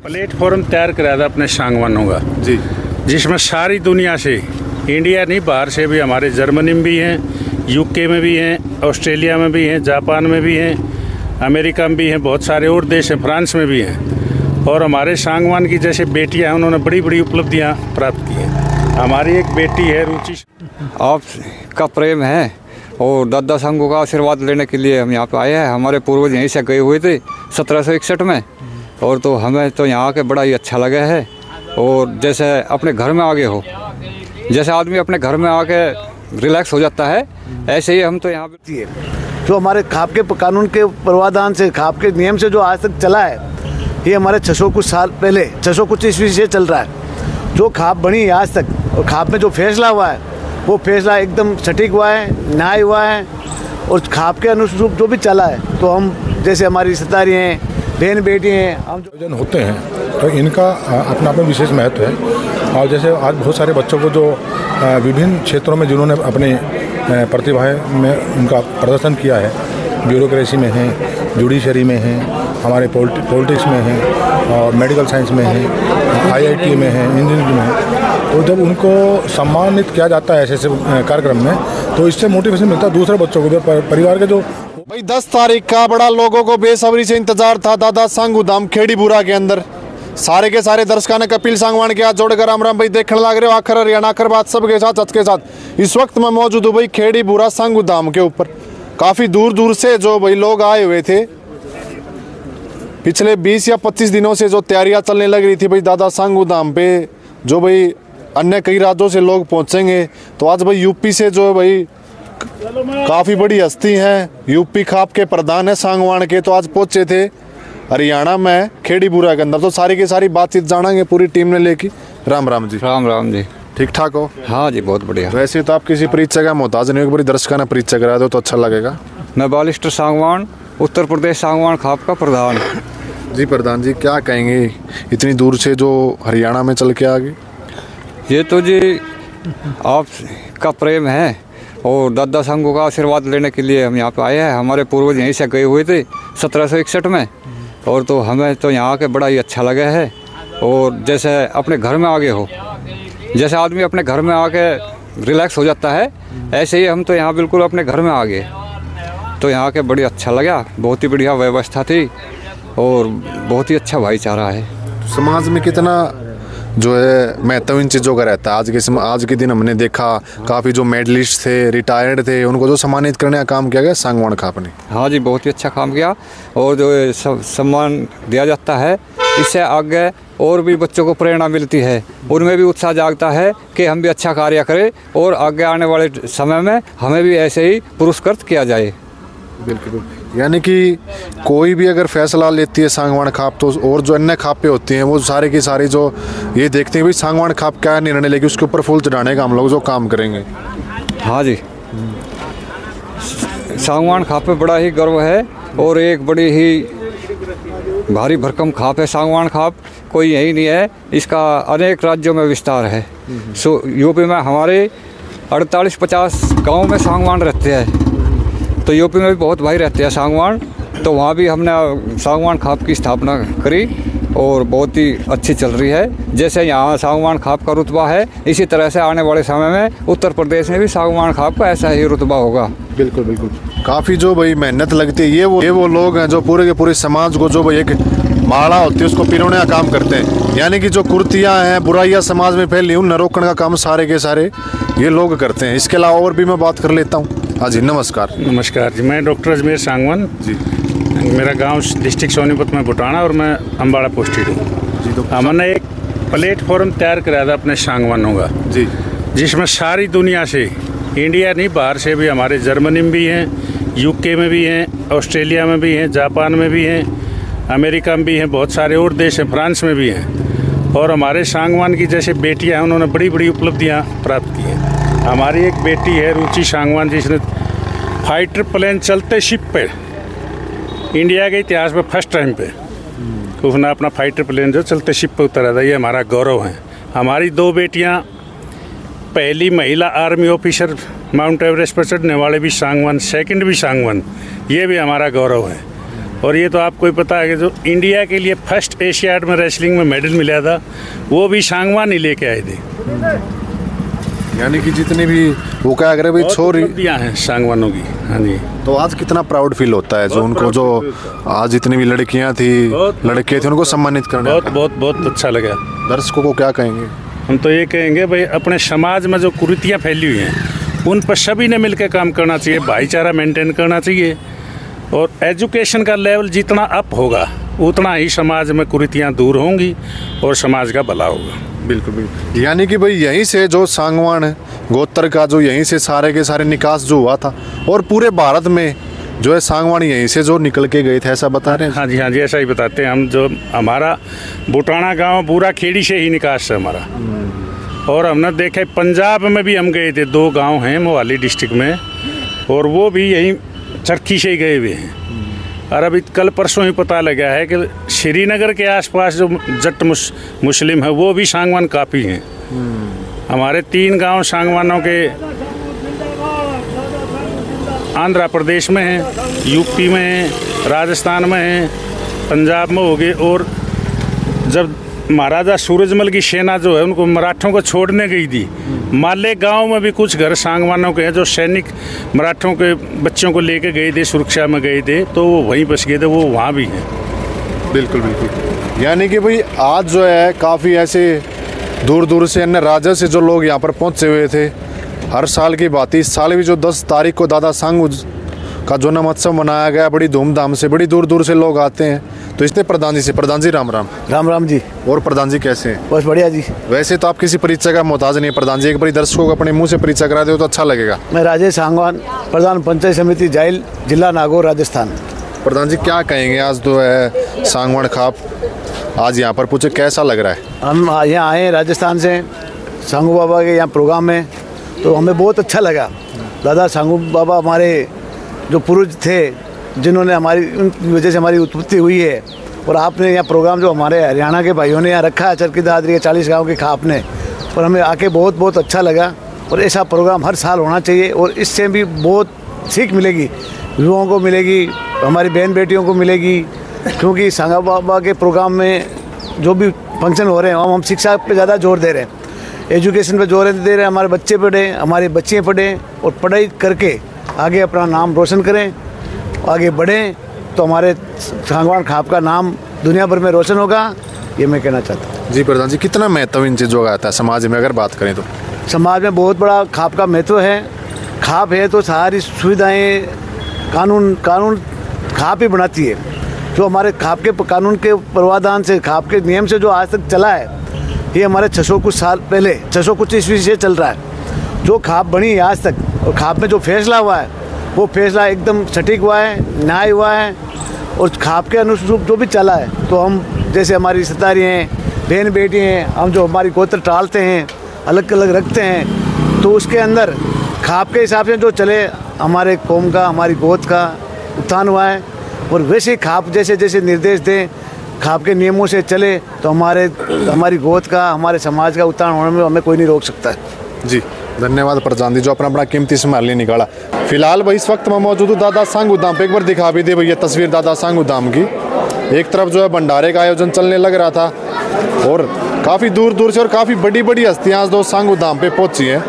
Platform तैयार कराया था अपने सांगवानों का जी, जिसमें सारी दुनिया से, इंडिया नहीं बाहर से भी, हमारे जर्मनी में भी हैं, यूके में भी हैं, ऑस्ट्रेलिया में भी हैं, जापान में भी हैं, अमेरिका में भी हैं, बहुत सारे और देश हैं, फ्रांस में भी हैं। और हमारे सांगवान की जैसे बेटियां हैं, उन्होंने बड़ी बड़ी उपलब्धियां प्राप्त की हैं। हमारी एक बेटी है रुचि। आपका प्रेम है और दादा सांगू का आशीर्वाद लेने के लिए हम यहाँ पे आए हैं। हमारे पूर्वज यहीं से गए हुए थे 1761 में, और तो हमें तो यहाँ आके बड़ा ही अच्छा लगा है। और जैसे अपने घर में आगे हो, जैसे आदमी अपने घर में आके रिलैक्स हो जाता है, ऐसे ही हम तो यहाँ पे जो हमारे खाप के कानून के प्रावधान से, खाप के नियम से जो आज तक चला है, ये हमारे 600 कुछ साल पहले, 600 कुछ ईस्वी से चल रहा है। जो खाप बनी है आज तक, और खाप में जो फैसला हुआ है, वो फैसला एकदम सटीक हुआ है, न्याय हुआ है। और खाप के अनुरूप जो भी चला है, तो हम जैसे हमारी रिश्तेदारी हैं, बहन बेटी हैं, हम जो होते हैं, तो इनका अपना अपना विशेष महत्व है। और जैसे आज बहुत सारे बच्चों को जो विभिन्न क्षेत्रों में जिन्होंने अपने प्रतिभाएं में उनका प्रदर्शन किया है, ब्यूरोक्रेसी में है, जुडिशरी में है, हमारे पॉलिटिक्स में है, और मेडिकल साइंस में है, IIT में है, इंजीनियरिंग में है, तो जब उनको सम्मानित किया जाता है ऐसे कार्यक्रम में, तो इससे मोटिवेशन मिलता है दूसरे बच्चों को, परिवार के जो भाई 10 तारीख का बड़ा लोगों को बेसब्री से इंतजार था दादा सांगू धाम खेड़ी बुरा के अंदर। सारे के सारे दर्शकों ने कपिल सांगवान के हाथ जोड़कर राम राम भाई देखने लग रहे हो। आखिर हरियाणा आखिर बात सबके साथ के साथ इस वक्त मैं मौजूद हूँ भाई खेड़ी बुरा सांगू धाम के ऊपर। काफ़ी दूर दूर से जो भाई लोग आए हुए थे, पिछले 20 या 25 दिनों से जो तैयारियां चलने लग रही थी भाई दादा सांगू धाम पे, जो भाई अन्य कई राज्यों से लोग पहुंचेंगे। तो आज भाई यूपी से जो भाई काफ़ी बड़ी हस्ती हैं, यूपी खाप के प्रधान है सांगवान के, तो आज पहुंचे थे हरियाणा में खेड़ी बुरा के अंदर। तो सारी की सारी बातचीत जानेंगे पूरी टीम ने लेके। राम राम जी। राम राम जी। ठीक ठाक हो? हाँ जी, बहुत बढ़िया। वैसे तो आप किसी परिचय का मोहताज नहीं हो, बड़ी दर्शकों ने परिचय करा दो तो अच्छा लगेगा। मैं बालिस्टर सांगवान, उत्तर प्रदेश सांगवान खाप का प्रधान। जी प्रधान जी, क्या कहेंगे इतनी दूर से जो हरियाणा में चल के आ गए? ये तो जी आपका प्रेम है और दादा सांगू का आशीर्वाद लेने के लिए हम यहाँ पे आए हैं। हमारे पूर्वज यहीं से गए हुए थे 1761 में, और तो हमें तो यहाँ आके बड़ा ही अच्छा लगा है। और जैसे अपने घर में आगे हो, जैसे आदमी अपने घर में आके रिलैक्स हो जाता है, ऐसे ही हम तो यहाँ बिल्कुल अपने घर में आ गए। तो यहाँ के बड़ी अच्छा लगा, बहुत ही बढ़िया व्यवस्था थी और बहुत ही अच्छा भाईचारा है। समाज में कितना जो है महत्व इन चीज़ों का रहता है। आज के दिन हमने देखा काफ़ी जो मेडलिस्ट थे, रिटायर्ड थे, उनको जो सम्मानित करने का काम किया गया सांगवान खाप ने। हाँ जी, बहुत ही अच्छा काम किया। और जो सम्मान दिया जाता है, इससे आगे और भी बच्चों को प्रेरणा मिलती है, उनमें भी उत्साह जागता है कि हम भी अच्छा कार्य करें और आगे आने वाले समय में हमें भी ऐसे ही पुरस्कृत किया जाए। बिल्कुल, यानी कि कोई भी अगर फैसला लेती है सांगवान खाप, तो और जो अन्य खापें होती हैं वो सारे की सारी जो ये देखते हैं भाई सांगवान खाप क्या निर्णय लेगी, उसके ऊपर फूल चढ़ाने का हम लोग जो काम करेंगे। हाँ जी, सांगवान खाप पे बड़ा ही गर्व है और एक बड़ी ही भारी भरकम खाप है सांगवान खाप। कोई यही नहीं है, इसका अनेक राज्यों में विस्तार है। यूपी में हमारे 48-50 गाँव में सांगवान रहते हैं, तो यूपी में भी बहुत भाई रहते हैं सांगवान। तो वहाँ भी हमने सांगवान खाप की स्थापना करी और बहुत ही अच्छी चल रही है। जैसे यहाँ सांगवान खाप का रुतबा है, इसी तरह से आने वाले समय में उत्तर प्रदेश में भी सांगवान खाप का ऐसा ही रुतबा होगा। बिल्कुल बिल्कुल। काफ़ी जो भाई मेहनत लगती है, ये वो लोग हैं जो पूरे के पूरे समाज को जो भाई एक माला होती है उसको पिरोने का काम करते हैं। यानी कि जो कुर्तियाँ हैं, बुराइयाँ समाज में फैली, उन रोकने का काम सारे के सारे ये लोग करते हैं। इसके अलावा और भी मैं बात कर लेता हूँ। हाँ जी, नमस्कार। नमस्कार जी, मैं डॉक्टर अजमेर सांगवान जी। मेरा गांव डिस्ट्रिक्ट सोनीपत में बुटाना और मैं अम्बाड़ा पोस्टेड हूँ जी। तो हमने एक प्लेटफॉर्म तैयार कराया था अपने सांगवानों का जी, जिसमें सारी दुनिया से, इंडिया नहीं बाहर से भी, हमारे जर्मनी में भी हैं, यूके में भी हैं, ऑस्ट्रेलिया में भी हैं, जापान में भी हैं, अमेरिका में भी हैं, बहुत सारे और देश हैं, फ्रांस में भी हैं। और हमारे सांगवान की जैसे बेटियां हैं, उन्होंने बड़ी बड़ी उपलब्धियां प्राप्त की हैं। हमारी एक बेटी है रुचि सांगवान, जिसने फाइटर प्लेन चलते शिप पे इंडिया के इतिहास में फर्स्ट टाइम पे उसने अपना फाइटर प्लेन जो चलते शिप पे उतरा था। ये हमारा गौरव है। हमारी 2 बेटियां पहली महिला आर्मी ऑफिसर, माउंट एवरेस्ट पर चढ़ने वाले भी सांगवान, सेकंड भी सांगवान, ये भी हमारा गौरव है। और ये तो आपको ही पता है कि जो इंडिया के लिए फर्स्ट एशियाड में रेसलिंग में मेडल मिला था वो भी सांगवान ही लेके आए थे। यानी कि जितनी भी वो क्या अगर भाई छोरी उपलब्धियां हैं सांगवानों की। हाँ जी। तो आज कितना प्राउड फील होता है जो उनको जो आज जितनी भी लड़कियां थी लड़के थे उनको सम्मानित करना। बहुत बहुत बहुत अच्छा लगा। दर्शकों को क्या कहेंगे? हम तो ये कहेंगे भाई अपने समाज में जो कुरीतियाँ फैली हुई हैं उन पर सभी ने मिलकर काम करना चाहिए, भाईचारा मेंटेन करना चाहिए और एजुकेशन का लेवल जितना अप होगा उतना ही समाज में कुरीतियाँ दूर होंगी और समाज का भला होगा। बिल्कुल बिल्कुल। यानी कि भाई यहीं से जो सांगवान गोत्र का जो यहीं से सारे के सारे निकास जो हुआ था और पूरे भारत में जो है सांगवान यहीं से जो निकल के गए थे, ऐसा बता रहे हैं? हाँ जी ऐसा ही बताते हैं हम। जो हमारा बुटाना गांव पूरा खेड़ी से ही निकास है हमारा। और हमने देखे पंजाब में भी हम गए थे, 2 गांव हैं मोहाली डिस्ट्रिक्ट में और वो भी यहीं चरखी से ही गए हुए हैं। और अभी कल परसों ही पता लगा है कि श्रीनगर के आसपास जो जट मुस्लिम है वो भी सांगवान काफ़ी हैं। हमारे 3 गांव सांगवानों के आंध्र प्रदेश में हैं, यूपी में हैं, राजस्थान में हैं, पंजाब में हो गए। और जब महाराजा सूरजमल की सेना जो है उनको मराठों को छोड़ने गई थी, माले गांव में भी कुछ घर सांगवानों के हैं जो सैनिक मराठों के बच्चों को लेके गए थे, सुरक्षा में गए थे, तो वो वहीं बस गए थे, वो वहाँ भी हैं। बिल्कुल बिल्कुल। यानी कि भाई आज जो है काफ़ी ऐसे दूर दूर से अन्य राज्य से जो लोग यहाँ पर पहुँचे हुए थे। हर साल की बात, इस साल भी जो 10 तारीख को दादा सांगू का जन्म उत्सव मनाया गया बड़ी धूमधाम से, बड़ी दूर दूर से लोग आते हैं। तो इसलिए प्रधान जी राम राम। राम राम जी। और प्रधान जी कैसे हैं? बस बढ़िया जी। वैसे तो आप किसी परिचय का मोहताज नहीं है प्रधान जी, एक बार दर्शकों को अपने मुंह से परिचय करा दो तो अच्छा लगेगा। मैं राजेश सांगवान, प्रधान पंचायत समिति जाइल, जिला नागौर, राजस्थान। प्रधान जी क्या कहेंगे, आज तो है सांगवान खाप आज यहाँ पर पूछे कैसा लग रहा है? हम यहाँ आए राजस्थान से सांगू बाबा के यहाँ प्रोग्राम में, तो हमें बहुत अच्छा लगा। दादा सांगू बाबा हमारे जो पूर्वज थे जिन्होंने हमारी उनकी वजह से हमारी उत्पत्ति हुई है। और आपने यहाँ प्रोग्राम जो हमारे हरियाणा के भाइयों ने यहाँ रखा है चरखी दादरी के 40 गाँव की खाप ने, और हमें आके बहुत बहुत अच्छा लगा। और ऐसा प्रोग्राम हर साल होना चाहिए और इससे भी बहुत सीख मिलेगी, युवाओं को मिलेगी, हमारी बहन बेटियों को मिलेगी। क्योंकि सांगू बाबा के प्रोग्राम में जो भी फंक्शन हो रहे हैं हम शिक्षा पे ज़्यादा जोर दे रहे हैं, एजुकेशन पे जोर दे रहे हैं। हमारे बच्चे पढ़ें, हमारी बच्चियाँ पढ़ें और पढ़ाई करके आगे अपना नाम रोशन करें, आगे बढ़ें, तो हमारे सांगवान खाप का नाम दुनिया भर में रोशन होगा, ये मैं कहना चाहता हूँ। जी प्रधान जी, कितना महत्व इन चीज़ों का आता है समाज में? अगर बात करें तो समाज में बहुत बड़ा खाप का महत्व है। खाप है तो सारी सुविधाएं कानून खाप ही बनाती है। जो हमारे खाप के कानून के प्रावधान से, खाप के नियम से जो आज तक चला है, ये हमारे 600 कुछ साल पहले 600 कुछ ईस्वी से चल रहा है। जो खाप बनी है आज तक, और खाप में जो फैसला हुआ है वो फैसला एकदम सटीक हुआ है, न्याय हुआ है। और खाप के अनुरूप जो भी चला है, तो हम जैसे हमारी रिश्तेदारी हैं, बहन बेटी हैं, हम जो हमारी गोत्र टालते हैं, अलग अलग रखते हैं, तो उसके अंदर खाप के हिसाब से जो चले, हमारे कौम का, हमारी गोत्र का उत्थान हुआ है। और वैसे ही खाप जैसे जैसे निर्देश दें, खाप के नियमों से चले, तो हमारी गोत्र का, हमारे समाज का उत्थान होने में हमें कोई नहीं रोक सकता है। जी धन्यवाद प्रधान जी जो अपना कीमती समय लिए निकाला। फिलहाल भाई इस वक्त मैं मौजूद हूँ दादा सांगू धाम पे। एक बार दिखा भी दे भैया तस्वीर दादा सांगू धाम की। एक तरफ जो है भंडारे का आयोजन चलने लग रहा था और काफ़ी दूर दूर से और काफ़ी बड़ी बड़ी हस्तियाँ आज दो सांगू धाम पे पहुँची हैं।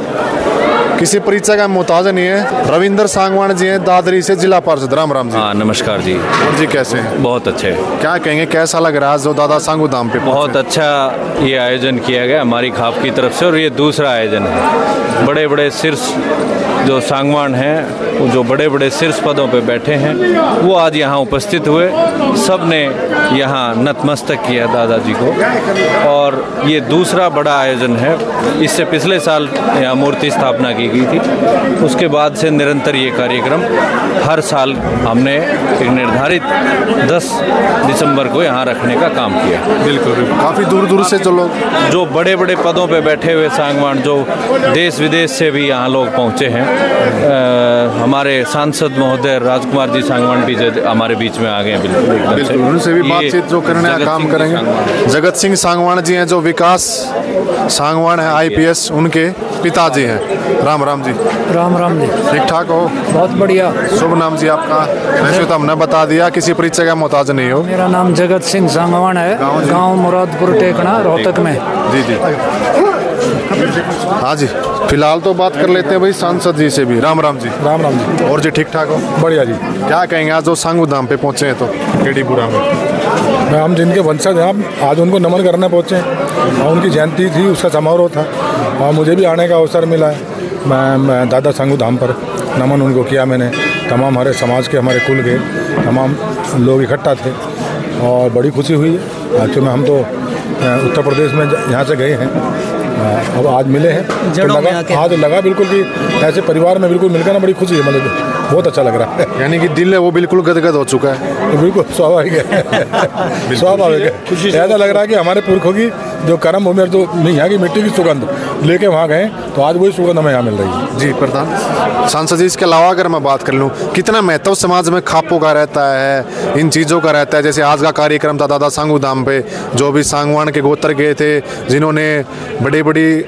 किसी परिचय का मोहताज नहीं है। रविंद्र सांगवान जी हैं दादरी से, जिला पार्षद। राम राम जी। हाँ नमस्कार जी। जी कैसे हैं? बहुत अच्छे। क्या कहेंगे, कैसा लग रहा है जो दादा सांगू धाम पे? बहुत अच्छा ये आयोजन किया गया हमारी खाप की तरफ से, और ये दूसरा आयोजन है। बड़े बड़े शीर्ष जो सांगवान हैं, जो बड़े बड़े शीर्ष पदों पे बैठे हैं, वो आज यहाँ उपस्थित हुए। सब ने यहाँ नतमस्तक किया दादाजी को, और ये दूसरा बड़ा आयोजन है। इससे पिछले साल यहाँ मूर्ति स्थापना की गई थी, उसके बाद से निरंतर ये कार्यक्रम हर साल हमने एक निर्धारित 10 दिसंबर को यहाँ रखने का काम किया। बिल्कुल काफ़ी दूर दूर से जो बड़े बड़े पदों पे बैठे हुए सांगवान, जो देश विदेश से भी यहाँ लोग पहुँचे हैं। हमारे सांसद महोदय राजकुमार जी सांगवान भी हमारे बीच में आ गए हैं। बिल्कुल उनसे भी बातचीत जो करने का काम करेंगे। जगत सिंह सांगवान जी हैं जो विकास सांगवान है IPS, उनके पिताजी हैं। राम राम राम जी। राम राम जी। ठीक ठाक हो? बहुत बढ़िया। शुभ नाम जी आपका? वैसे तो हमने बता दिया, किसी परिचय का मोहताज नहीं हो। मेरा नाम जगत सिंह सांगवान है, गांव मुरादपुर टेकना, रोहतक में। जी जी। हाँ जी, फिलहाल तो बात कर लेते हैं भाई सांसद जी से भी। राम राम जी। राम राम जी। और जी ठीक ठाक हो? बढ़िया जी। क्या कहेंगे आज जो सांगू धाम पे पहुंचे हैं तो केडीपुरा में? हम जिनके वंशज हैं, हम आज उनको नमन करने पहुँचे और उनकी जयंती थी, उसका समारोह था और मुझे भी आने का अवसर मिला है। मैं दादा सांगू धाम पर नमन उनको किया मैंने। तमाम हमारे समाज के, हमारे कुल के तमाम लोग इकट्ठा थे और बड़ी खुशी हुई है। एक्चुअली हम तो उत्तर प्रदेश में यहाँ से गए हैं, अब आज मिले हैं तो लगा बिल्कुल कि ऐसे परिवार में बिल्कुल मिलकर ना बड़ी खुशी है, मतलब बहुत अच्छा लग रहा है। यानी कि दिल है वो बिल्कुल गदगद हो चुका है। तो बिल्कुल स्वाभाविक है, स्वाभाविक है। ऐसा लग रहा है कि हमारे पुरखों की जो कर्म भूमि और जो यहाँ की मिट्टी की सुगंध लेके वहाँ गए तो आज वही सुगंध हमें यहाँ मिल रही है। जी प्रधान सांसद जी, इसके अलावा अगर मैं बात कर लूँ, कितना महत्व समाज में खापों का रहता है, इन चीज़ों का रहता है? जैसे आज का कार्यक्रम था दादा सांगू धाम पे, जो भी सांगवान के गोत्र गए थे, जिन्होंने बड़ी बड़ी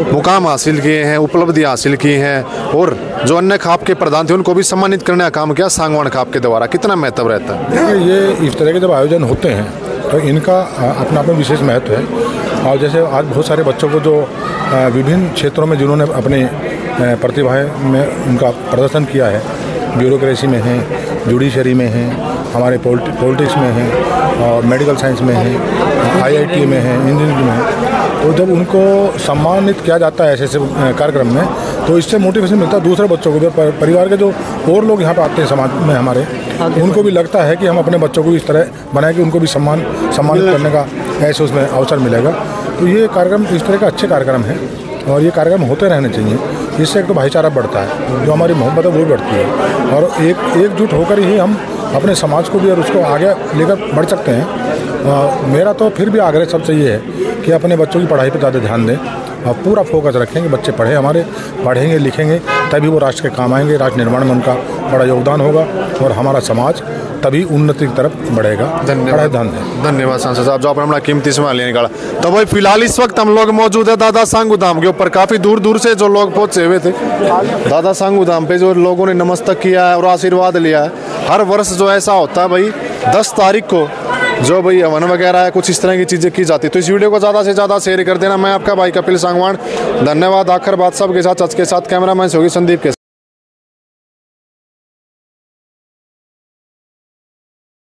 मुकाम हासिल किए हैं, उपलब्धियां हासिल की हैं, और जो अन्य खाप के प्रधान थे उनको भी सम्मानित करने का काम किया सांगवान खाप के द्वारा, कितना महत्व रहता है? ये इस तरह के जब आयोजन होते हैं तो इनका अपना अपना विशेष महत्व है। और जैसे आज बहुत सारे बच्चों को जो विभिन्न क्षेत्रों में जिन्होंने अपने प्रतिभाएं में उनका प्रदर्शन किया है, ब्यूरोक्रेसी में है, जुडिशरी में है, हमारे पॉलिटिक्स में है और मेडिकल साइंस में है, IIT में है, इंजीनियरिंग में है, तो जब उनको सम्मानित किया जाता है ऐसे कार्यक्रम में तो इससे मोटिवेशन मिलता है दूसरे बच्चों को भी। परिवार के जो और लोग यहाँ पे आते हैं समाज में हमारे, उनको भी लगता है कि हम अपने बच्चों को इस तरह बनाएं कि उनको भी सम्मानित करने का ऐसे उसमें अवसर मिलेगा। तो ये कार्यक्रम इस तरह का अच्छे कार्यक्रम है और ये कार्यक्रम होते रहने चाहिए। इससे एक तो भाईचारा बढ़ता है, जो हमारी मोहब्बत है वो बढ़ती है और एकजुट होकर ही हम अपने समाज को भी और उसको आगे लेकर बढ़ सकते हैं। मेरा तो फिर भी आग्रह सबसे ये है कि अपने बच्चों की पढ़ाई पर ज़्यादा ध्यान दें और पूरा फोकस रखें कि बच्चे पढ़ें, हमारे पढ़ेंगे लिखेंगे तभी वो राष्ट्र के काम आएंगे, राष्ट्र निर्माण में उनका बड़ा योगदान होगा और हमारा समाज तभी उन्नति की तरफ बढ़ेगा। धन्यवाद सांसद साहब, जो आपने हमारा कीमती समय लेने निकाला। तो भाई फिलहाल इस वक्त हम लोग मौजूद है दादा सांगू धाम के ऊपर। काफ़ी दूर दूर से जो लोग पहुँचे हुए थे दादा सांगू धाम पे, जो लोगों ने नमस्कार किया है और आशीर्वाद लिया है। हर वर्ष जो ऐसा होता है भाई 10 तारीख को जो भाई हवन वगैरह है, कुछ इस तरह की चीज़ें की जाती है। तो इस वीडियो को ज़्यादा से ज़्यादा शेयर कर देना। मैं आपका भाई कपिल सांगवान, धन्यवाद। आखिर बात सबके साथ, सच के साथ, कैमरामैन से होगी संदीप के साथ।